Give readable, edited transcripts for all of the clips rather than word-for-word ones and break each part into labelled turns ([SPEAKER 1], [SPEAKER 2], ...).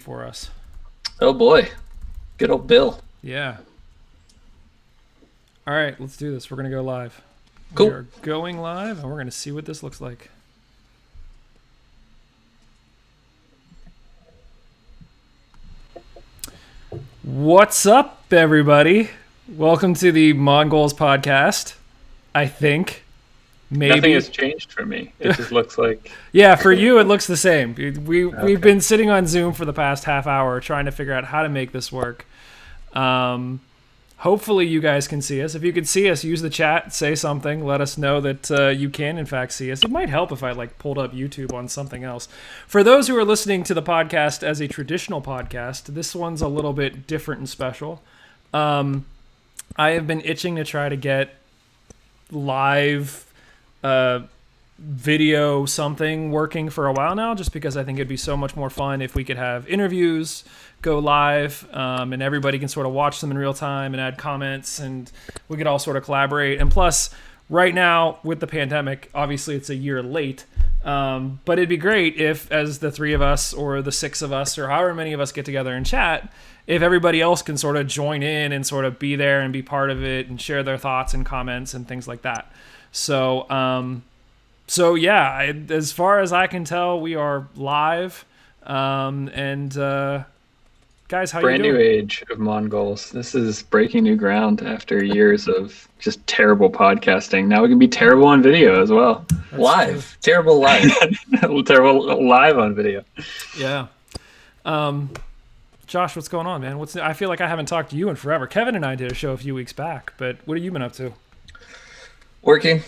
[SPEAKER 1] for us.
[SPEAKER 2] Oh boy, good old Bill.
[SPEAKER 1] Yeah. All right, let's do this. We're going to go live. We
[SPEAKER 2] Cool.
[SPEAKER 1] are going live, and we're going to see what this looks like. What's up, everybody? Welcome to the Mon Goals podcast. I think. Maybe.
[SPEAKER 3] Nothing has changed for me. It just looks like
[SPEAKER 1] Yeah, for you, it looks the same. We've
[SPEAKER 3] Okay.
[SPEAKER 1] been sitting on Zoom for the past half hour trying to figure out how to make this work. Hopefully you guys can see us. If you can see us, use the chat, say something, let us know that you can in fact see us. It might help if I pulled up YouTube on something else. For those who are listening to the podcast as a traditional podcast, this one's a little bit different and special. I have been itching to try to get live video something working for a while now, just because I think it'd be so much more fun if we could have interviews go live, and everybody can sort of watch them in real time and add comments, and we could all sort of collaborate. And plus, right now with the pandemic, obviously it's a year late, but it'd be great if, as the three of us or the six of us or however many of us get together and chat, if everybody else can sort of join in and sort of be there and be part of it and share their thoughts and comments and things like that. So yeah, as far as I can tell, we are live. Guys, how
[SPEAKER 3] brand
[SPEAKER 1] you
[SPEAKER 3] new
[SPEAKER 1] doing?
[SPEAKER 3] age of Mon Goals. This is breaking new ground after years of just terrible podcasting. Now we can be terrible on video as well.
[SPEAKER 1] That's
[SPEAKER 2] Live. Terrible live.
[SPEAKER 3] Terrible live on video.
[SPEAKER 1] true. Yeah. Josh, what's going on, man? I feel like I haven't talked to you in forever. Kevin and I did a show a few weeks back, but what have you been up to?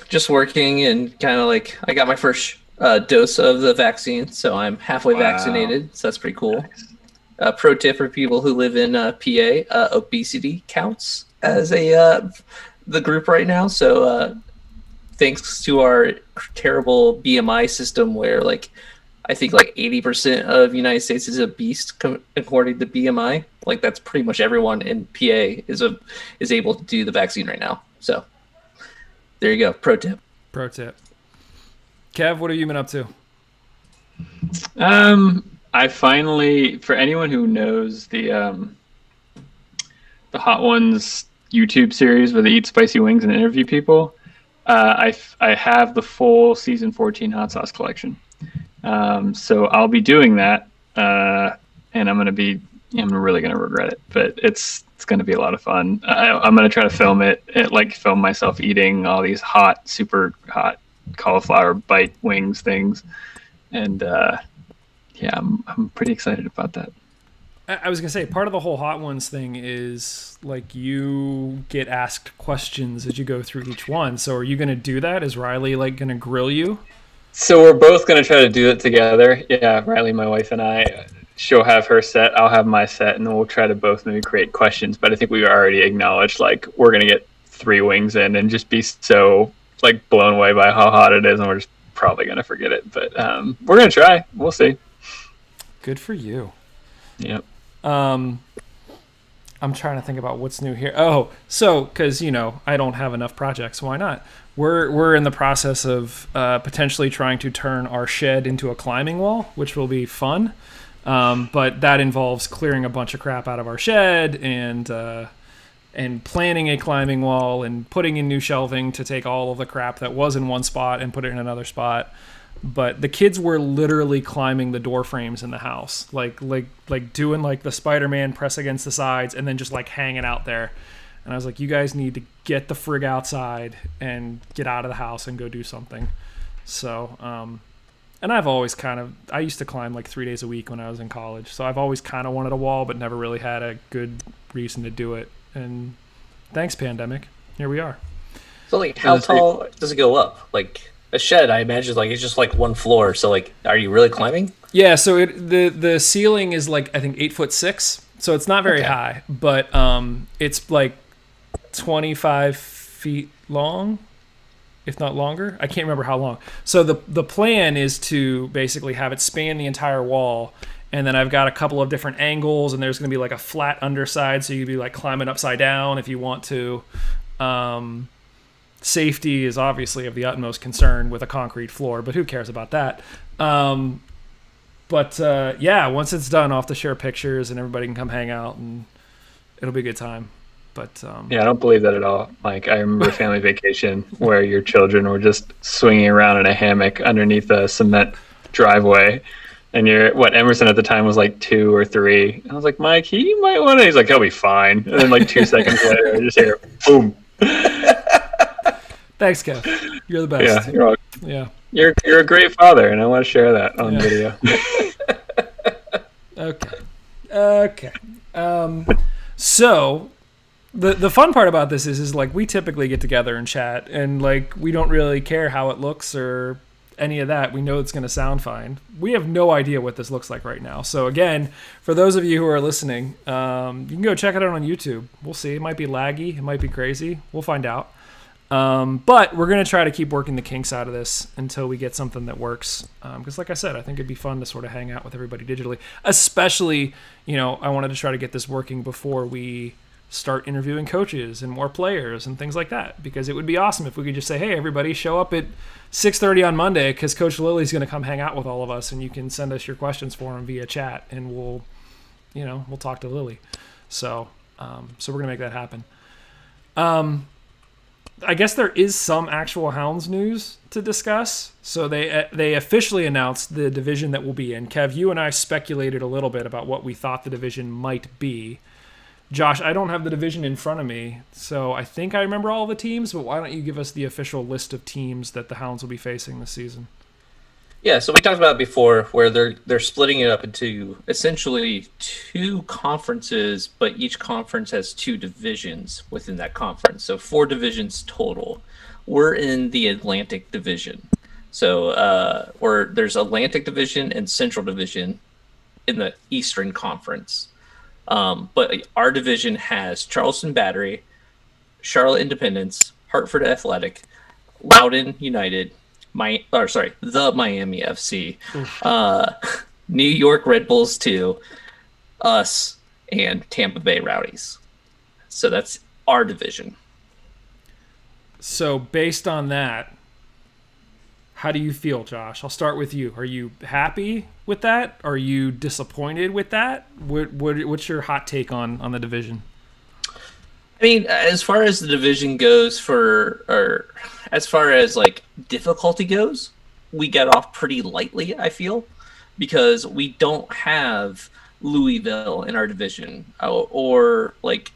[SPEAKER 2] Just working, and kind of like I got my first dose of the vaccine, so I'm halfway
[SPEAKER 3] Wow.
[SPEAKER 2] vaccinated, so that's pretty cool. Pro tip for people who live in PA, obesity counts as the group right now. So thanks to our terrible BMI system, where I think 80% of the United States is obese according to BMI. That's pretty much everyone in PA is able to do the vaccine right now. So there you go. Pro tip.
[SPEAKER 1] Pro tip. Kev, what have you been up to?
[SPEAKER 3] I finally, for anyone who knows the Hot Ones YouTube series where they eat spicy wings and interview people, I have the full season 14 hot sauce collection. So I'll be doing that, and I'm really gonna regret it, but it's gonna be a lot of fun. I'm gonna try to film film myself eating all these super hot cauliflower bite wings things, and yeah, I'm pretty excited about that.
[SPEAKER 1] I was gonna say, part of the whole Hot Ones thing is you get asked questions as you go through each one. So are you gonna do that? Is Riley gonna grill you?
[SPEAKER 3] So we're both gonna try to do it together. Yeah, Riley, my wife, and I. She'll have her set, I'll have my set, and then we'll try to both maybe create questions. But I think we already acknowledged we're gonna get 3 wings in and just be so blown away by how hot it is, and we're just probably gonna forget it. But we're gonna try. We'll see.
[SPEAKER 1] Good for you.
[SPEAKER 3] Yep.
[SPEAKER 1] I'm trying to think about what's new here. Oh, so because I don't have enough projects, why not? We're in the process of potentially trying to turn our shed into a climbing wall, which will be fun. But that involves clearing a bunch of crap out of our shed and planning a climbing wall and putting in new shelving to take all of the crap that was in one spot and put it in another spot. But the kids were literally climbing the door frames in the house, doing the Spider-Man press against the sides and then just hanging out there. And I was like, you guys need to get the frig outside and get out of the house and go do something. So, and I've always I used to climb 3 days a week when I was in college. So I've always kind of wanted a wall, but never really had a good reason to do it. And thanks, pandemic. Here we are.
[SPEAKER 2] So how tall does it go up? A shed, I imagine it's just one floor. So are you really climbing?
[SPEAKER 1] Yeah, so the ceiling is I think 8'6", so it's not very high, but it's 25 feet long, if not longer. I can't remember how long. So the plan is to basically have it span the entire wall, and then I've got a couple of different angles, and there's going to be a flat underside, so you'd be climbing upside down if you want to. Safety is obviously of the utmost concern with a concrete floor, but who cares about that? But yeah, once it's done, I'll have to share pictures and everybody can come hang out and it'll be a good time. But
[SPEAKER 3] Yeah, I don't believe that at all. Like, I remember a family vacation where your children were just swinging around in a hammock underneath a cement driveway. And Emerson at the time was like 2 or 3. I was like, Mike, he might want to. He's like, he'll be fine. And then like 2 seconds later, I just hear boom.
[SPEAKER 1] thanks, Kev. You're the best.
[SPEAKER 3] Yeah, you're welcome.
[SPEAKER 1] Yeah.
[SPEAKER 3] You're a great father, and I want to share that on video.
[SPEAKER 1] Okay. So the fun part about this is like we typically get together and chat, and like we don't really care how it looks or any of that. We know it's going to sound fine. We have no idea what this looks like right now. So again, for those of you who are listening, you can go check it out on YouTube. We'll see. It might be laggy. It might be crazy. We'll find out. But we're going to try to keep working the kinks out of this until we get something that works. Because like I said, I think it'd be fun to sort of hang out with everybody digitally. Especially, I wanted to try to get this working before we start interviewing coaches and more players and things like that. Because it would be awesome if we could just say, hey, everybody, show up at 6:30 on Monday because Coach Lilly's going to come hang out with all of us, and you can send us your questions for him via chat, and we'll talk to Lilly. So we're going to make that happen. I guess there is some actual Hounds news to discuss. So they officially announced the division that we'll be in. Kev, you and I speculated a little bit about what we thought the division might be. Josh, I don't have the division in front of me, so I think I remember all the teams, but why don't you give us the official list of teams that the Hounds will be facing this season?
[SPEAKER 2] Yeah, so we talked about it before where they're splitting it up into essentially 2 conferences, but each conference has 2 divisions within that conference. So 4 divisions total. We're in the Atlantic Division. So there's Atlantic Division and Central Division in the Eastern Conference. But our division has Charleston Battery, Charlotte Independence, Hartford Athletic, Loudoun United, the Miami FC, New York Red Bulls 2, us, and Tampa Bay Rowdies. So that's our division.
[SPEAKER 1] So based on that, how do you feel, Josh? I'll start with you. Are you happy with that? Are you disappointed with that? What's your hot take on the division?
[SPEAKER 2] I mean, as far as the division goes or as far as like difficulty goes, we got off pretty lightly, I feel, because we don't have Louisville in our division or like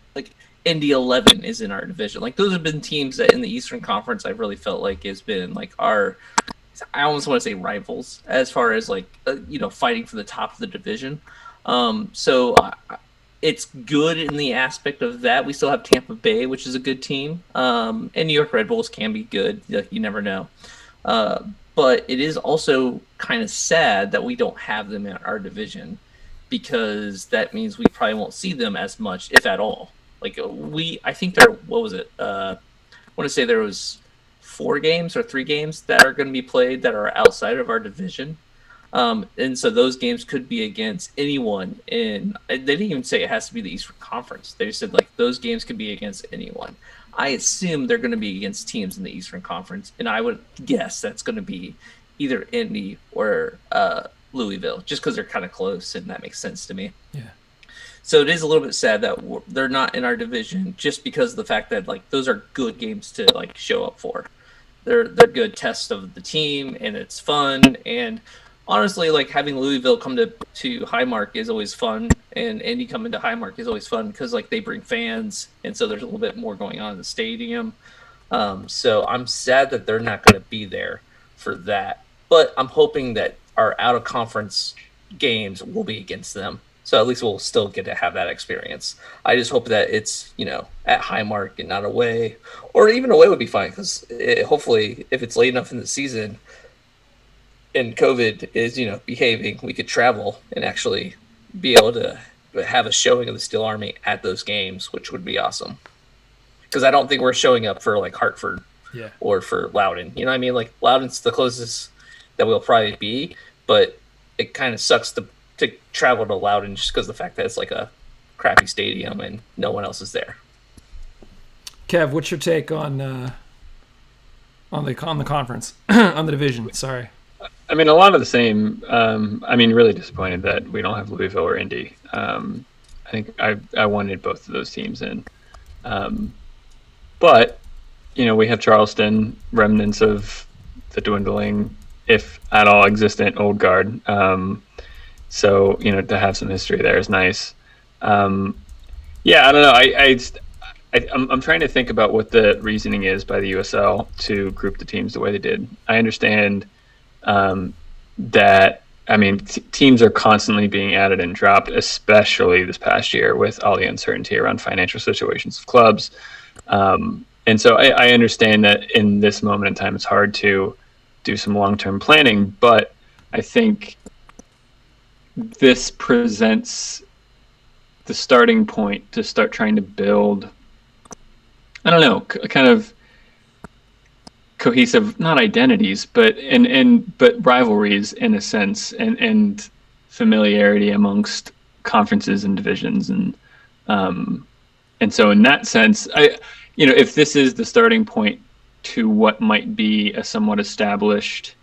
[SPEAKER 2] Indy 11 is in our division. Like those have been teams that in the Eastern Conference I've really felt like has been like I almost want to say rivals as far as like fighting for the top of the division. It's good in the aspect of that. We still have Tampa Bay, which is a good team, and New York Red Bulls can be good. You never know. But it is also kind of sad that we don't have them in our division because that means we probably won't see them as much, if at all. Like I think what was it? I want to say there was 4 games or 3 games that are going to be played that are outside of our division. And so those games could be against anyone they didn't even say it has to be the Eastern Conference. They just said like those games could be against anyone. I assume they're going to be against teams in the Eastern Conference, and I would guess that's going to be either Indy or Louisville, just because they're kind of close, and that makes sense to me.
[SPEAKER 1] Yeah.
[SPEAKER 2] So it is a little bit sad that they're not in our division, just because of the fact that like those are good games to like show up for. They're good tests of the team, and it's fun. And honestly, like having Louisville come to Highmark is always fun, and Indy coming to Highmark is always fun because like they bring fans, and so there's a little bit more going on in the stadium. So I'm sad that they're not going to be there for that, but I'm hoping that our out of conference games will be against them. So at least we'll still get to have that experience. I just hope that it's, at Highmark and not away, or even away would be fine because hopefully if it's late enough in the season and COVID is, behaving, we could travel and actually be able to have a showing of the Steel Army at those games, which would be awesome. Because I don't think we're showing up for like Hartford or for Loudoun. You know what I mean? Like Loudoun's the closest that we'll probably be, but it kind of sucks to travel to Loudoun just because of the fact that it's like a crappy stadium and no one else is there.
[SPEAKER 1] Kev, what's your take on the conference on the division? Sorry.
[SPEAKER 3] I mean, a lot of the same. I mean, really disappointed that we don't have Louisville or Indy. I think I wanted both of those teams in, but we have Charleston, remnants of the dwindling, if at all existent, old guard. So to have some history there is nice. Yeah, I don't know. I'm trying to think about what the reasoning is by the USL to group the teams the way they did. I understand that. I mean, teams are constantly being added and dropped, especially this past year with all the uncertainty around financial situations of clubs. And so I understand that in this moment in time, it's hard to do some long-term planning, but I think this presents the starting point to start trying to build, I don't know, kind of cohesive, not identities, but rivalries in a sense, and familiarity amongst conferences and divisions, and so in that sense, if this is the starting point to what might be a somewhat established,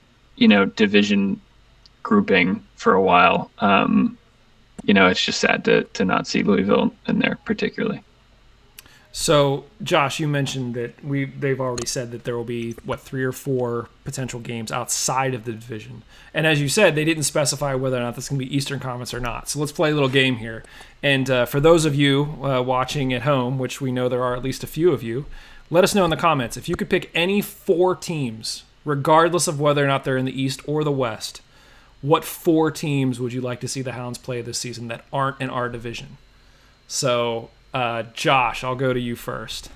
[SPEAKER 3] division grouping for a while, it's just sad to not see Louisville in there particularly.
[SPEAKER 1] So, Josh, you mentioned that they've already said that there will be, 3 or 4 potential games outside of the division. And as you said, they didn't specify whether or not this is going to be Eastern Conference or not. So let's play a little game here. And for those of you watching at home, which we know there are at least a few of you, let us know in the comments. If you could pick any 4 teams, regardless of whether or not they're in the East or the West, what 4 teams would you like to see the Hounds play this season that aren't in our division? So... Josh, I'll go to you first.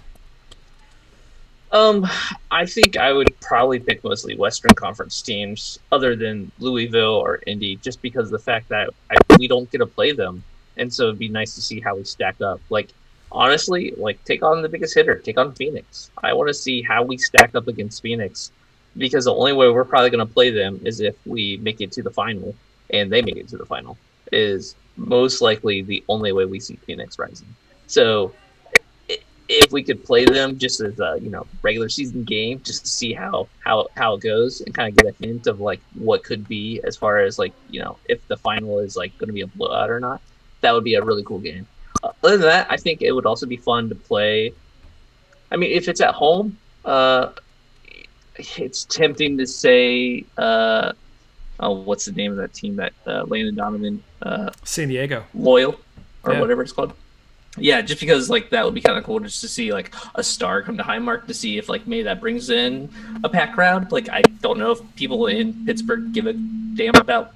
[SPEAKER 2] I think I would probably pick mostly Western Conference teams, other than Louisville or Indy, just because of the fact that we don't get to play them, and so it'd be nice to see how we stack up. Like, honestly, take on the biggest hitter, take on Phoenix. I want to see how we stack up against Phoenix, because the only way we're probably going to play them is if we make it to the final, and they make it to the final. Is most likely the only way we see Phoenix rising. So if we could play them just as a regular season game, just to see how it goes, and kind of get a hint of what could be as far as if the final is going to be a blowout or not, that would be a really cool game. Other than that, I think it would also be fun to play. I mean, if it's at home, it's tempting to say, what's the name of that team that Landon Donovan?
[SPEAKER 1] San Diego.
[SPEAKER 2] Loyal, or whatever it's called. Yeah, just because that would be kind of cool just to see a star come to Highmark, to see if maybe that brings in a packed crowd. I don't know if people in Pittsburgh give a damn about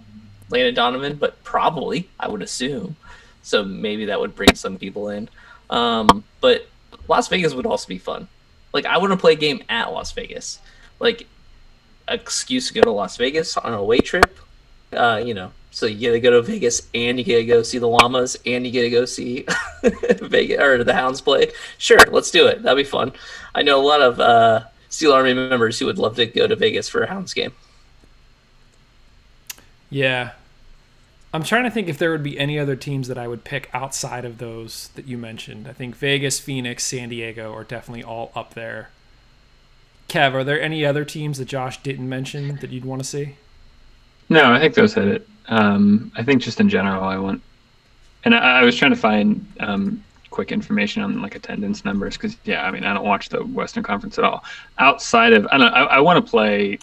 [SPEAKER 2] Landon Donovan, but probably, I would assume. So maybe that would bring some people in. But Las Vegas would also be fun. I want to play a game at Las Vegas. Excuse to go to Las Vegas on a away trip. So you get to go to Vegas, and you get to go see the Llamas, and you get to go see Vegas or the Hounds play. Sure, let's do it. That'd be fun. I know a lot of Steel Army members who would love to go to Vegas for a Hounds game.
[SPEAKER 1] Yeah. I'm trying to think if there would be any other teams that I would pick outside of those that you mentioned. I think Vegas, Phoenix, San Diego are definitely all up there. Kev, are there any other teams that Josh didn't mention that you'd want to see?
[SPEAKER 3] No, I think those hit it. I think just in general, I want, and I was trying to find quick information on attendance numbers, because I don't watch the Western Conference at all. Outside of, I want to play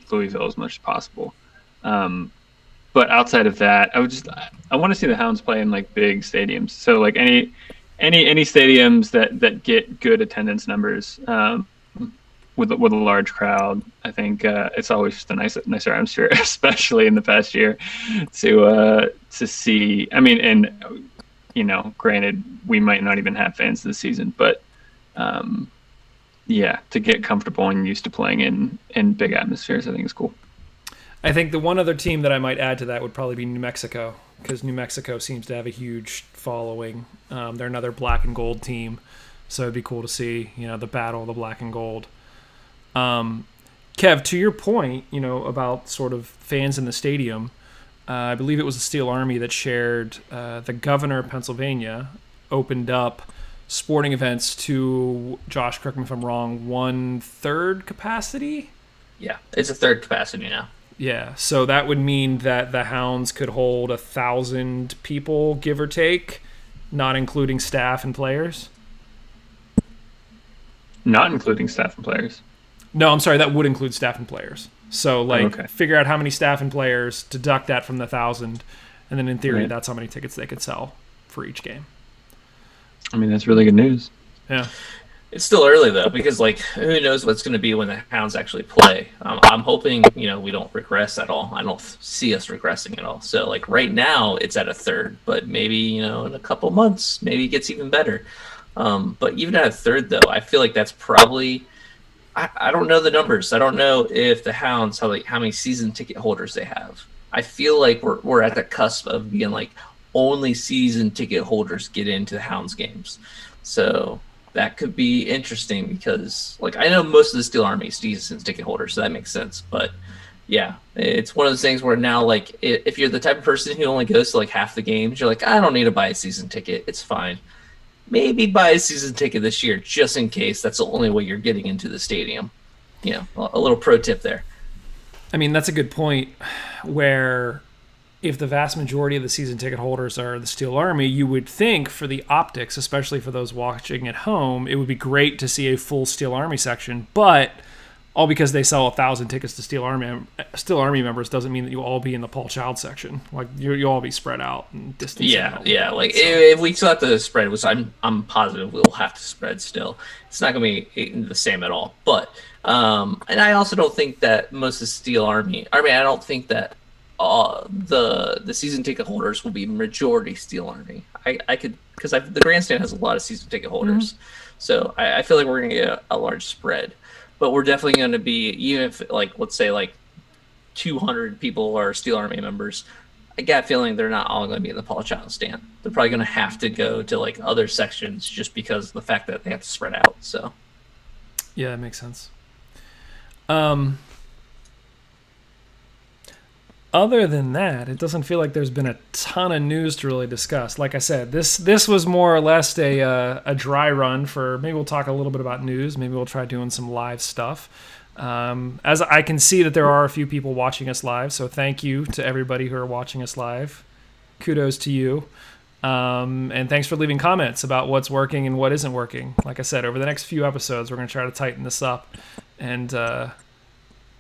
[SPEAKER 3] Louisville as much as possible, but outside of that, I want to see the Hounds play in big stadiums. So any stadiums that get good attendance numbers. With a large crowd, I think it's always just a nicer atmosphere, especially in the past year, to see. I mean, and granted, we might not even have fans this season, but to get comfortable and used to playing in big atmospheres, I think is cool.
[SPEAKER 1] I think the one other team that I might add to that would probably be New Mexico, because New Mexico seems to have a huge following. They're another black and gold team, so it'd be cool to see the battle of the black and gold. Kev, to your point, about sort of fans in the stadium, I believe it was the Steel Army that shared the governor of Pennsylvania opened up sporting events to, Josh, correct me if I'm wrong, 1/3 capacity?
[SPEAKER 2] Yeah, it's a third capacity now.
[SPEAKER 1] Yeah, so that would mean that the Hounds could hold 1,000 people, give or take, not including staff and players.
[SPEAKER 3] Not including staff and players.
[SPEAKER 1] No, I'm sorry, that would include staff and players. So, like,
[SPEAKER 3] okay.
[SPEAKER 1] figure out how many staff and players, deduct that from the 1,000, and then in theory,
[SPEAKER 3] Right.
[SPEAKER 1] that's how many tickets they could sell for each game.
[SPEAKER 3] I mean, that's really good news.
[SPEAKER 1] Yeah.
[SPEAKER 2] It's still early though, because like who knows what's going to be when the Hounds actually play. I'm hoping we don't regress at all. I don't see us regressing at all. So like right now it's at a third, but maybe in a couple months maybe it gets even better. But even at a third though, I feel like that's probably I don't know the numbers. I don't know if the Hounds how many season ticket holders they have. I feel like we're at the cusp of being like only season ticket holders get into the Hounds games. So that could be interesting because, like, I know most of the Steel Army is season ticket holders, so that makes sense. But yeah, it's one of those things where now, like, if you're the type of person who only goes to like half the games, you're like, I don't need to buy a season ticket. It's fine. Maybe buy a season ticket this year just in case. That's the only way you're getting into the stadium. A little pro tip there.
[SPEAKER 1] I mean, that's a good point where if the vast majority of the season ticket holders are the Steel Army, you would think for the optics, especially for those watching at home, it would be great to see a full Steel Army section. But all because they sell 1,000 tickets to Steel Army members doesn't mean that you'll all be in the Paul Child section. Like you'll all be spread out and distance.
[SPEAKER 2] Yeah. Like if we still have to spread, which I'm positive we'll have to spread still. It's not going to be the same at all. But and I also don't think that most of the Steel Army. I mean, I don't think that the season ticket holders will be majority Steel Army. I could because the grandstand has a lot of season ticket holders, so I feel like we're gonna get a large spread. But we're definitely going to be, even if like let's say like 200 people are Steel Army members, I got a feeling they're not all going to be in the Paul Child stand. They're probably going to have to go to like other sections just because of the fact that they have to spread out. So
[SPEAKER 1] yeah, that makes sense. Other than that, it doesn't feel like there's been a ton of news to really discuss. Like I said, this was more or less a dry run for. Maybe we'll talk a little bit about news. Maybe we'll try doing some live stuff. As I can see that there are a few people watching us live, so thank you to everybody who are watching us live. Kudos to you. And thanks for leaving comments about what's working and what isn't working. Like I said, over the next few episodes, we're going to try to tighten this up and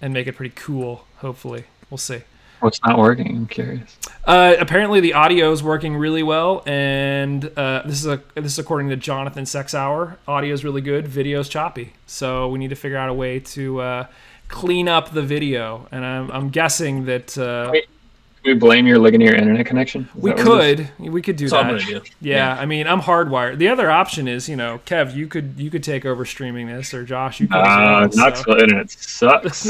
[SPEAKER 1] make it pretty cool, hopefully. We'll see.
[SPEAKER 3] What's not working? I'm curious.
[SPEAKER 1] Apparently, the audio is working really well, and this is according to Jonathan Sexhour. Audio is really good, video's choppy. So we need to figure out a way to clean up the video. And I'm guessing that
[SPEAKER 3] Can we blame your Ligonier internet connection?
[SPEAKER 1] we could do
[SPEAKER 2] that's
[SPEAKER 1] that.
[SPEAKER 2] all I'm gonna do.
[SPEAKER 1] Yeah, I mean, I'm hardwired. The other option is, Kev, you could take over streaming this, or Josh, you could as well.
[SPEAKER 3] Knoxville internet sucks.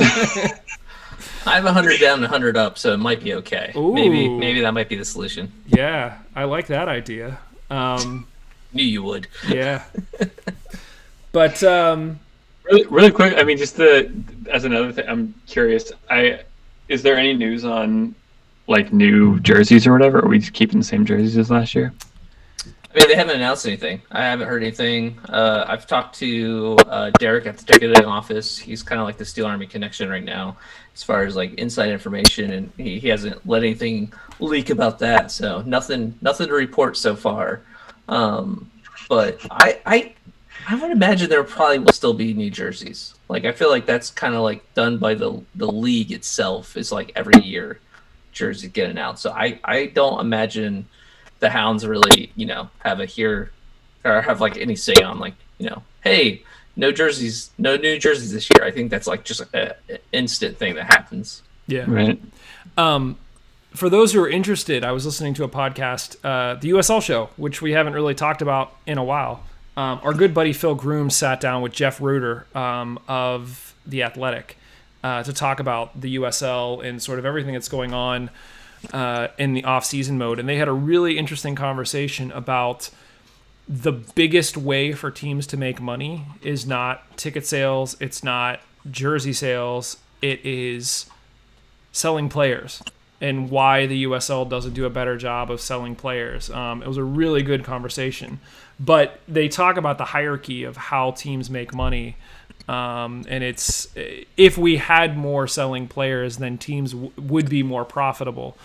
[SPEAKER 2] I have 100 down and 100 up, so it might be okay.
[SPEAKER 1] Ooh.
[SPEAKER 2] Maybe that might be the solution.
[SPEAKER 1] Yeah, I like that idea.
[SPEAKER 2] Knew you would.
[SPEAKER 1] Yeah. But
[SPEAKER 3] really quick, I mean, just as another thing, I'm curious. Is there any news on like new jerseys or whatever? Or are we just keeping the same jerseys as last year?
[SPEAKER 2] I mean, they haven't announced anything. I haven't heard anything. I've talked to Derek at the ticketing office. He's kind of like the Steel Army connection right now, as far as like inside information, and he hasn't let anything leak about that. So nothing to report so far. But I would imagine there probably will still be new jerseys. Like I feel like that's kind of like done by the league itself. Is like every year jerseys get announced. So I don't imagine the Hounds really, have have like any say on like, hey, no new jerseys this year. I think that's like just an instant thing that happens.
[SPEAKER 1] yeah.
[SPEAKER 3] Right.
[SPEAKER 1] For those who are interested, I was listening to a podcast, the USL show, which we haven't really talked about in a while. Our good buddy Phil Groom sat down with Jeff Reuter of The Athletic to talk about the USL and sort of everything that's going on in the off-season mode. And they had a really interesting conversation about the biggest way for teams to make money is not ticket sales, it's not jersey sales, it is selling players, and why the USL doesn't do a better job of selling players. It was a really good conversation. But they talk about the hierarchy of how teams make money And it's if we had more selling players, then teams would be more profitable.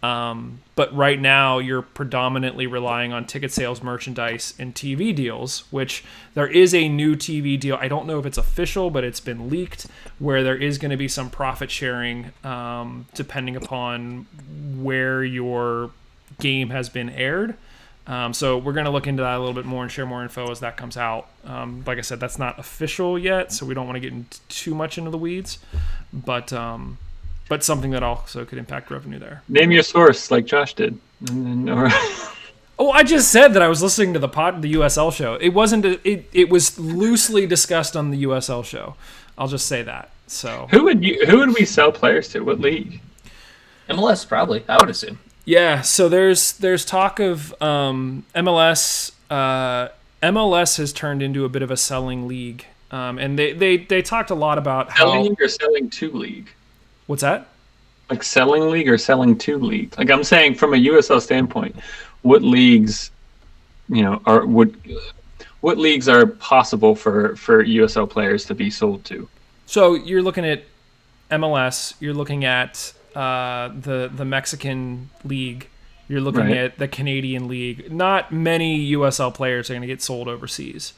[SPEAKER 1] But right now, you're predominantly relying on ticket sales, merchandise, and TV deals, which there is a new TV deal. I don't know if it's official, but it's been leaked, where there is going to be some profit sharing depending upon where your game has been aired. So we're going to look into that a little bit more and share more info as that comes out. Like I said, that's not official yet, so we don't want to get too much into the weeds. But something that also could impact revenue there.
[SPEAKER 3] Name your source, like Josh did.
[SPEAKER 1] Oh, I just said that I was listening to the USL show. It wasn't. It was loosely discussed on the USL show. I'll just say that. So
[SPEAKER 3] who would we sell players to? What league?
[SPEAKER 2] MLS, probably. I would assume.
[SPEAKER 1] Yeah. So there's talk of MLS. MLS has turned into a bit of a selling league, and they talked a lot about
[SPEAKER 3] selling or selling to league.
[SPEAKER 1] What's that?
[SPEAKER 3] Like selling league or selling to league? Like I'm saying, from a USL standpoint, what leagues, what leagues are possible for USL players to be sold to?
[SPEAKER 1] So you're looking at MLS. You're looking at the Mexican league. You're looking at the Canadian league. Not many USL players are going to get sold overseas.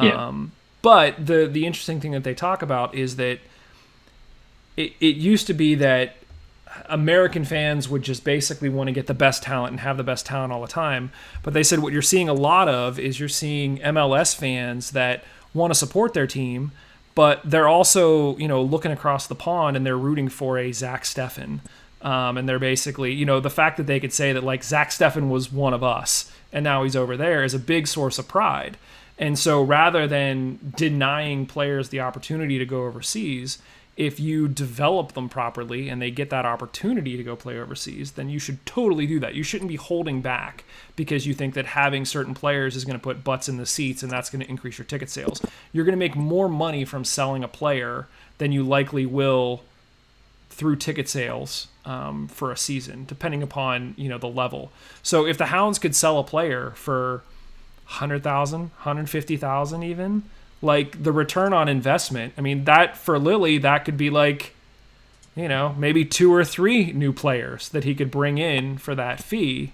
[SPEAKER 3] Yeah.
[SPEAKER 1] But the interesting thing that they talk about is that it used to be that American fans would just basically want to get the best talent and have the best talent all the time. But they said what you're seeing a lot of is you're seeing MLS fans that want to support their team, but they're also, looking across the pond and they're rooting for a Zach Steffen. And they're basically, the fact that they could say that like Zach Steffen was one of us and now he's over there is a big source of pride. And so rather than denying players the opportunity to go overseas, if you develop them properly and they get that opportunity to go play overseas, then you should totally do that. You shouldn't be holding back because you think that having certain players is going to put butts in the seats and that's going to increase your ticket sales. You're going to make more money from selling a player than you likely will through ticket sales for a season, depending upon the level. So if the Hounds could sell a player for 100,000, 150,000 even, like the return on investment, I mean, that for Lily, that could be like, maybe 2 or 3 new players that he could bring in for that fee.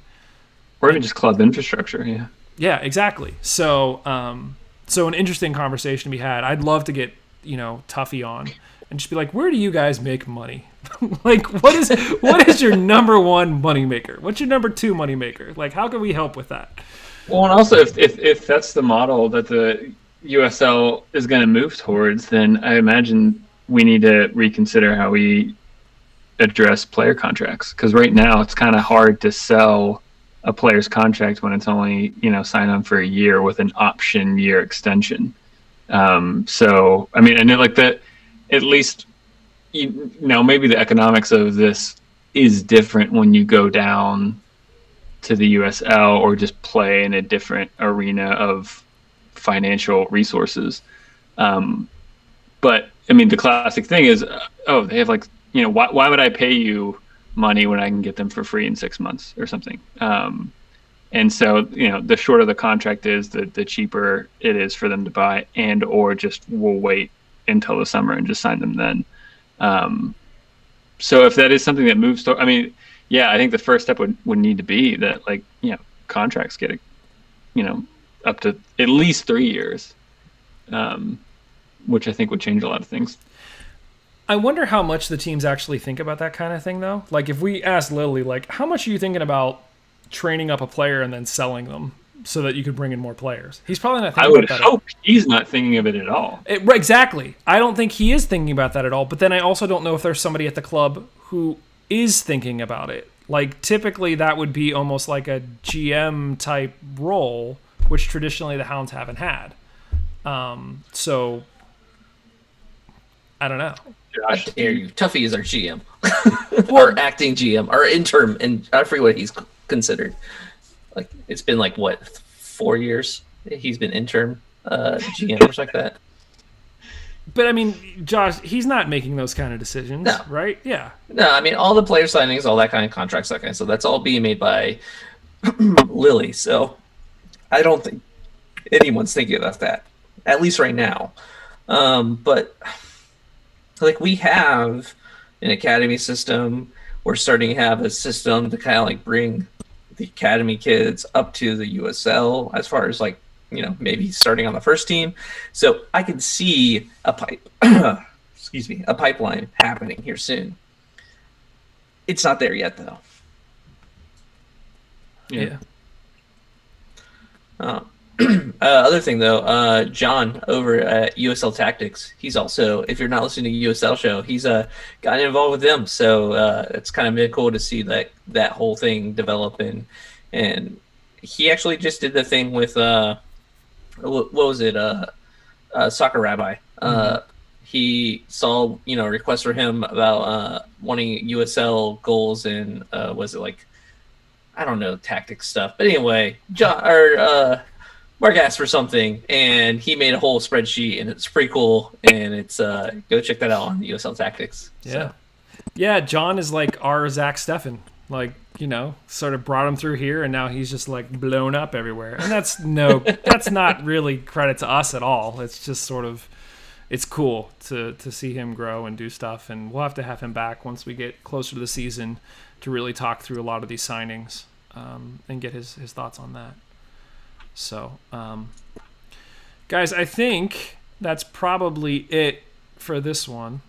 [SPEAKER 3] Or even just club infrastructure, yeah. Yeah,
[SPEAKER 1] exactly. So an interesting conversation to be had. I'd love to get, Tuffy on and just be like, where do you guys make money? Like, what is your number one moneymaker? What's your number 2 moneymaker? Like, how can we help with that?
[SPEAKER 3] Well, and also if that's the model that the USL is going to move towards, then I imagine we need to reconsider how we address player contracts. Because right now it's kind of hard to sell a player's contract when it's only, sign on for a year with an option year extension. So, I mean, I know like that, at least, maybe the economics of this is different when you go down to the USL or just play in a different arena of financial resources. But I mean, the classic thing is, they have like, why would I pay you money when I can get them for free in 6 months or something? And so, the shorter the contract is, the cheaper it is for them to buy, and or just we'll wait until the summer and just sign them then. So if that is something that moves to, I mean, yeah, I think the first step would need to be that, like, contracts get, up to at least 3 years, which I think would change a lot of things.
[SPEAKER 1] I wonder how much the teams actually think about that kind of thing, though. Like, if we asked Lily, like, how much are you thinking about training up a player and then selling them so that you could bring in more players? He's probably not thinking about that.
[SPEAKER 3] I would hope he's not thinking of it at all.
[SPEAKER 1] Exactly. I don't think he is thinking about that at all. But then I also don't know if there's somebody at the club who is thinking about it. Like, typically that would be almost like a GM type role, which traditionally the Hounds haven't had. So I don't know.
[SPEAKER 2] How dare you? Tuffy is our GM, our acting GM, our interim, and I forget what he's considered. Like, it's been like what, 4 years? He's been interim GM or something like that.
[SPEAKER 1] But I mean, Josh, he's not making those kind of decisions, right? Yeah.
[SPEAKER 2] No, I mean, all the player signings, all that kind of contracts, that kind of stuff, that's all being made by Lily. So I don't think anyone's thinking about that, at least right now. But like we have an academy system, we're starting to have a system to kind of like bring the academy kids up to the USL as far as like, maybe starting on the first team. So I can see a a pipeline happening here soon. It's not there yet though.
[SPEAKER 1] Yeah.
[SPEAKER 2] Other thing though, John over at USL Tactics, he's also, if you're not listening to USL show, he's gotten involved with them. So it's kind of been cool to see that whole thing develop, and he actually just did the thing with what was it? Soccer Rabbi. He saw requests for him about wanting USL goals and was it like, I don't know, tactics stuff. But anyway, Mark asked for something, and he made a whole spreadsheet, and it's pretty cool. And it's go check that out on USL Tactics.
[SPEAKER 1] Yeah,
[SPEAKER 2] So.
[SPEAKER 1] yeah. John is like our Zach Steffen, like sort of brought him through here, and now he's just like blown up everywhere. And that's not really credit to us at all. It's just sort of, it's cool to see him grow and do stuff, and we'll have to have him back once we get closer to the season to really talk through a lot of these signings and get his thoughts on that. So, guys, I think that's probably it for this one.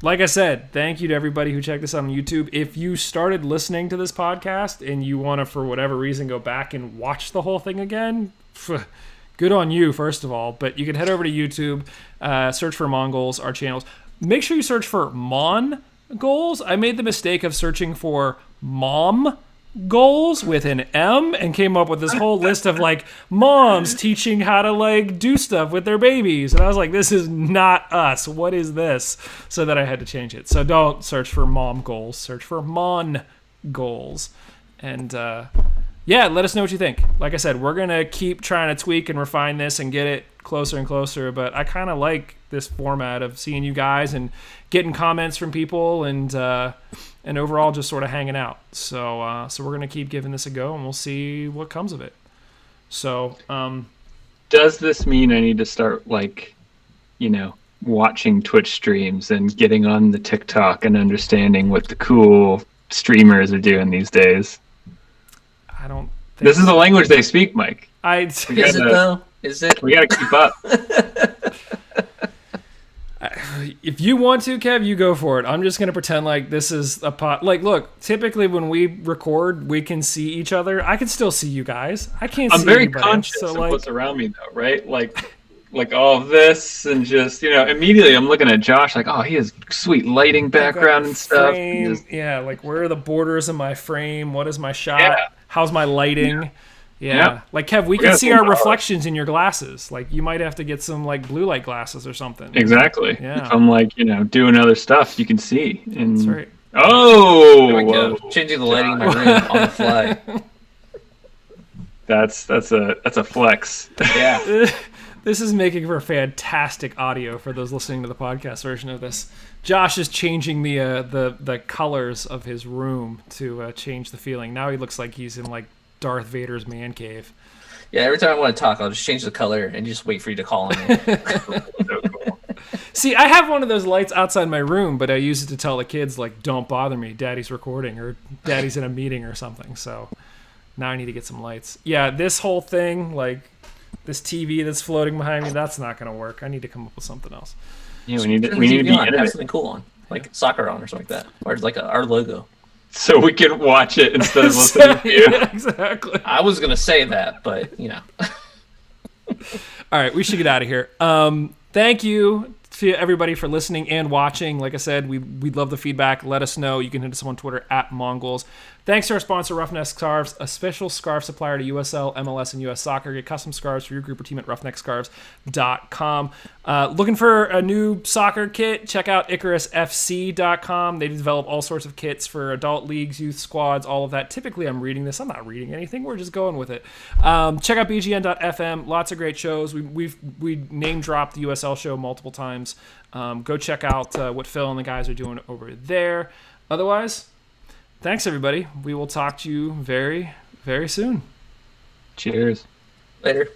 [SPEAKER 1] Like I said, thank you to everybody who checked this out on YouTube. If you started listening to this podcast and you want to, for whatever reason, go back and watch the whole thing again, good on you, first of all. But you can head over to YouTube, search for Mon Goals, our channels. Make sure you search for Mon Goals. I made the mistake of searching for Mom Goals with an M and came up with this whole list of like moms teaching how to like do stuff with their babies, and I was like, this is not us, what is this? So that I had to change it. So don't search for Mom Goals, search for Mon Goals. And yeah, let us know what you think. Like I said, we're gonna keep trying to tweak and refine this and get it closer and closer, but I kind of like this format of seeing you guys and getting comments from people and overall just sort of hanging out. So we're going to keep giving this a go, and we'll see what comes of it. So
[SPEAKER 3] does this mean I need to start watching Twitch streams and getting on the TikTok and understanding what the cool streamers are doing these days?
[SPEAKER 1] I don't think
[SPEAKER 3] this is the language they speak, Mike.
[SPEAKER 2] Is it though? Is it?
[SPEAKER 3] We got to keep up.
[SPEAKER 1] If you want to, Kev, you go for it. I'm just going to pretend like this is a pot. Like, look, typically when we record, we can see each other. I can still see you guys. I can't see
[SPEAKER 3] very
[SPEAKER 1] anybody.
[SPEAKER 3] conscious
[SPEAKER 1] So,
[SPEAKER 3] of what's around me, though, right? Like all of this, and just, immediately I'm looking at Josh like, oh, he has sweet lighting background and stuff.
[SPEAKER 1] Yeah, like where are the borders of my frame? What is my shot?
[SPEAKER 3] Yeah.
[SPEAKER 1] How's my lighting? Yeah. Like, Kev, we can see our reflections in your glasses. Like, you might have to get some, like, blue light glasses or something.
[SPEAKER 3] Exactly.
[SPEAKER 1] Yeah.
[SPEAKER 3] If I'm, doing other stuff, you can see. And...
[SPEAKER 1] That's right.
[SPEAKER 2] Oh! There we go. Changing the lighting in my room on the fly.
[SPEAKER 3] That's a flex.
[SPEAKER 2] Yeah.
[SPEAKER 1] This is making for fantastic audio for those listening to the podcast version of this. Josh is changing the colors of his room to change the feeling. Now he looks like he's in, like, Darth Vader's man cave.
[SPEAKER 2] Yeah, every time I want to talk, I'll just change the color and just wait for you to call on me.
[SPEAKER 3] So cool.
[SPEAKER 1] See, I have one of those lights outside my room, but I use it to tell the kids, like, don't bother me, Daddy's recording, or Daddy's in a meeting or something. So now I need to get some lights. Yeah, this whole thing, like, this TV that's floating behind me, that's not going to work. I need to come up with something else.
[SPEAKER 3] Yeah, we need to be
[SPEAKER 2] have something cool on, like soccer on or something like that, or like our logo.
[SPEAKER 3] So we can watch it instead of listening to you.
[SPEAKER 1] Yeah, exactly.
[SPEAKER 2] I was going to say that, but,
[SPEAKER 1] All right, we should get out of here. Thank you to everybody for listening and watching. Like I said, we love the feedback. Let us know. You can hit us up on Twitter at Mongols. Thanks to our sponsor, Roughneck Scarves, a special scarf supplier to USL, MLS, and US Soccer. Get custom scarves for your group or team at roughneckscarves.com. Looking for a new soccer kit? Check out IcarusFC.com. They develop all sorts of kits for adult leagues, youth squads, all of that. Typically, I'm reading this. I'm not reading anything. We're just going with it. Check out BGN.FM. Lots of great shows. We name dropped the USL show multiple times. Go check out what Phil and the guys are doing over there. Otherwise, thanks, everybody. We will talk to you very, very soon.
[SPEAKER 3] Cheers.
[SPEAKER 2] later.